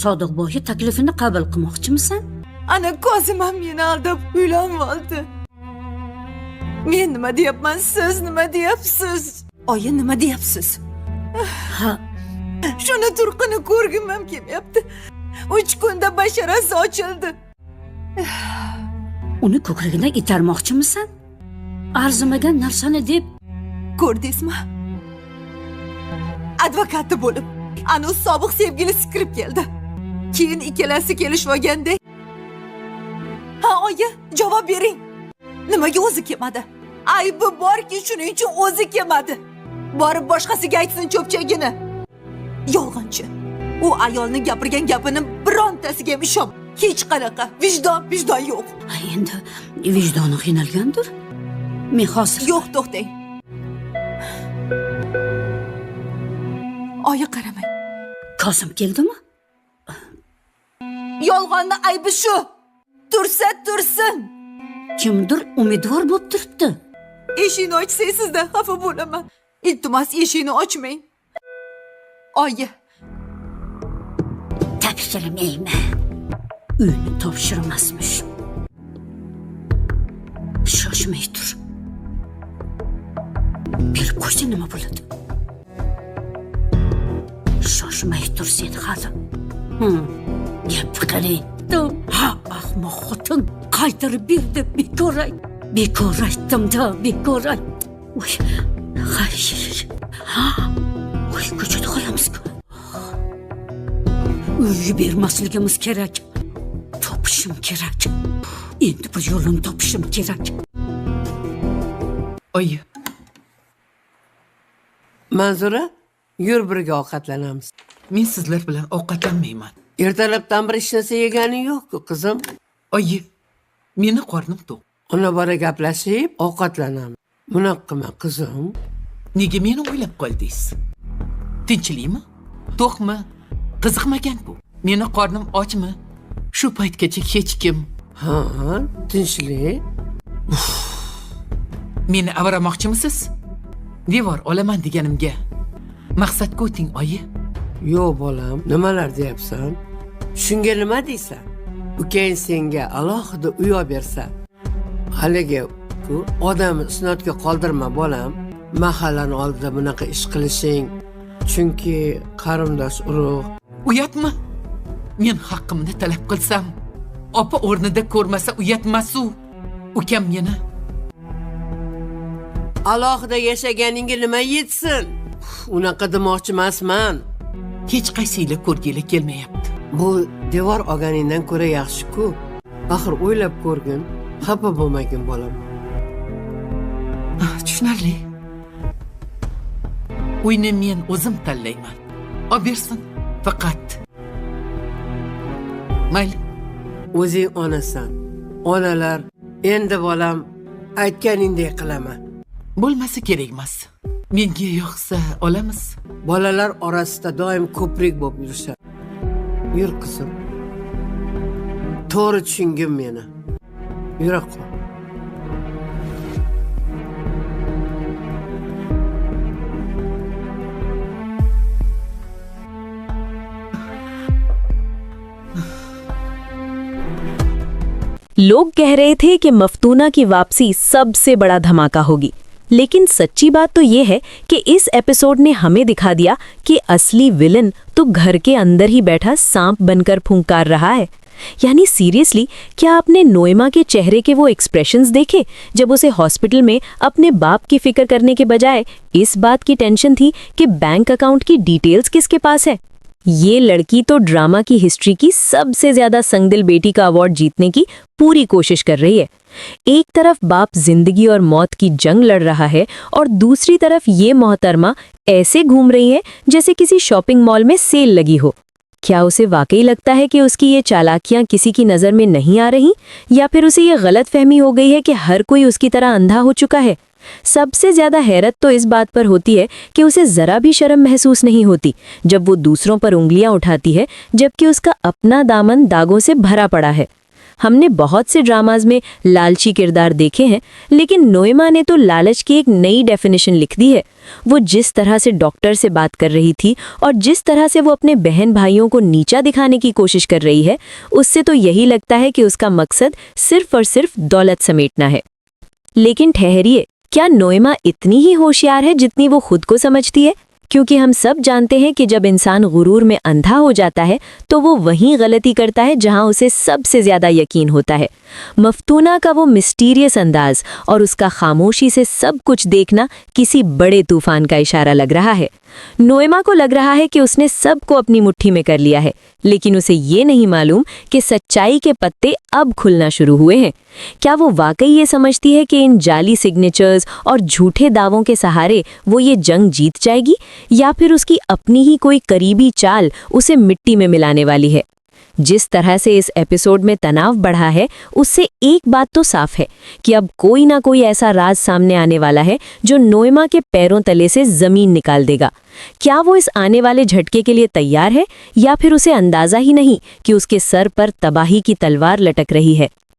Sodiqboyga taklifini qabul qilmoqchimisan? Ana Kozim ham meni aldab uylanib oldi. Men nima deyapman, siz nima deyapsiz? Oyi, nima deyapsiz? Ha, Shuni turqini ko'rgim ham kelyapti. 3 kunda basharasi ochildi. uni ko'kragidan itarmoqchimisan? Arzimagan narsani deb Ko'rdingizmi? Advokati bo'lib, ana sobiq sevgilisi kirib keldi. Keyin ikkalasi kelishib olganda, ha oyi, javob bering. Nimaga o'zi kelmadi? Aybi borki, shuning uchun o'zi kelmadi. Borib boshqasiga aytsin cho'pchagini. Yolg'onchi. U ayolning gapirgan gapini birontasiga ham ishon. Hech qanaqa vijdon yo'q. endi vijdoni qiynalgandir. Men hozir Yo'q, to'xtang. Oyi, qaramang. Kozim keldimi? Yolg'onni aybi shu. Tursa tursin. Kimdir umidvor bo'lib turibdi. Eshikni ochsangiz sizdan xafa bo'laman. Iltimos eshikni ochmang. Oyi, Topshirmayman. Uyni topshirmasmish. Shoshmay tur. Berib qo'ysa nima bo'ladi? Shoshmay tur sen hali. Gapni qarang. Ha, ahmoq xotin. Qaytarib ber deb bekor aytdim-da, bekor aytdim. Voy, hayır. Voy, ko'chada qo'yamiz-ku. Uyga bermasligimiz kerak. Topishim kerak. Endi bir yo'lini topishim kerak. Oyi. Manzura, yur birga ovqatlanamiz. Men sizlar bilan ovqatlanmayman. Ertalabdan bir ish narsa yeganing yo'q-ku, qizim. Oyi, meni qornim to'q. Ona bora gaplashib, ovqatlanamiz. Bunaqa qilma, qizim. Nega meni o'ylab qoldingiz? Tinchlikmi? To'qmi? Qiziqmagan bu. Meni qornim ochmi? Shu paytgacha hech kim Ha, tinchlik. meni avaramoqchimisiz? Devor olaman deganimga maqsadga o'ting, oyi. Yo'q, bolam, nimalar deyapsan? Shunga nima deysan? Ukang senga alohida uy olib bersa, haligi ku odamni isnodga qoldirma, bolam. Mahallani oldida bunaqa ish qilishing, chunki qarindosh urug'. Uyatmi? Men haqqimni talab qilsam, opa o'rnida ko'rmasa uyatmas-u. Ukam meni Alohida yashaganingga nima yetsin? Unaqa demoqchi emasman. hech qaysinglar ko'rgili kelmayapti. Bu devor olganingdan ko'ra yaxshi-ku. Axir o'ylab ko'rgin, xafa bo'lmagin, bolam. Tushunarli. Uyni men o'zim tanlayman. Olib bersin, faqat. Mayli. O'zing onasan. Onalar, endi bolam, aytganingdek qilaman. Bo'lmasa kerak emas. Menga yoqsa olamiz. Bolalar orasida doim ko'prik bo'lib yurishadi. Yur qizim. To'g'ri tushungin meni. Yura qol. लोग कह रहे थे कि मफ्तूना की वापसी सबसे बड़ा धमाका होगी, लेकिन सच्ची बात तो ये है कि इस एपिसोड ने हमें दिखा दिया कि असली विलन तो घर के अंदर ही बैठा सांप बनकर फुंकार रहा है। यानी सीरियसली, क्या आपने नोएमा के चेहरे के वो एक्सप्रेशंस देखे जब उसे हॉस्पिटल में अपने बाप की फिक्र करने के बजाय इस बात की टेंशन थी कि बैंक अकाउंट की डिटेल्स किसके पास है? ये लड़की तो ड्रामा की हिस्ट्री की सबसे ज्यादा संगदिल बेटी का अवार्ड जीतने की पूरी कोशिश कर रही है। एक तरफ बाप जिंदगी और मौत की जंग लड़ रहा है और दूसरी तरफ ये मोहतरमा ऐसे घूम रही है जैसे किसी शॉपिंग मॉल में सेल लगी हो। क्या उसे वाकई लगता है कि उसकी ये चालाकियां किसी की नज़र में नहीं आ रही, या फिर उसे ये गलतफहमी हो गई है कि हर कोई उसकी तरह अंधा हो चुका है? सबसे ज्यादा हैरत तो इस बात पर होती है कि उसे जरा भी शर्म महसूस नहीं होती जब वो दूसरों पर उंगलियां उठाती है, जबकि उसका अपना दामन दागों से भरा पड़ा है। हमने बहुत से ड्रामाज में लालची किरदार देखे हैं, लेकिन नोएमा ने तो लालच की एक नई डेफिनेशन लिख दी है। वो जिस तरह से डॉक्टर से बात कर रही थी और जिस तरह से वो अपने बहन भाइयों को नीचा दिखाने की कोशिश कर रही है, उससे तो यही लगता है कि उसका मकसद सिर्फ और सिर्फ दौलत समेटना है। लेकिन ठहरिए, क्या नोएमा इतनी ही होशियार है जितनी वो खुद को समझती है? क्योंकि हम सब जानते हैं कि जब इंसान गुरूर में अंधा हो जाता है तो वो वहीं गलती करता है जहां उसे सबसे ज्यादा यकीन होता है। मफ्तूना का वो मिस्टीरियस अंदाज और उसका खामोशी से सब कुछ देखना किसी बड़े तूफान का इशारा लग रहा है। नोएमा को लग रहा है कि उसने सबको अपनी मुट्ठी में कर लिया है, लेकिन उसे ये नहीं मालूम कि सच्चाई के पत्ते अब खुलना शुरू हुए हैं। क्या वो वाकई ये समझती है कि इन जाली सिग्नेचर्स और झूठे दावों के सहारे वो ये जंग जीत जाएगी, या फिर उसकी अपनी ही कोई करीबी चाल उसे मिट्टी में मिलाने वाली है? जिस तरह से इस एपिसोड में तनाव बढ़ा है, उससे एक बात तो साफ है कि अब कोई ना कोई ऐसा राज सामने आने वाला है जो नोएमा के पैरों तले से जमीन निकाल देगा। क्या वो इस आने वाले झटके के लिए तैयार है, या फिर उसे अंदाजा ही नहीं कि उसके सर पर तबाही की तलवार लटक रही है?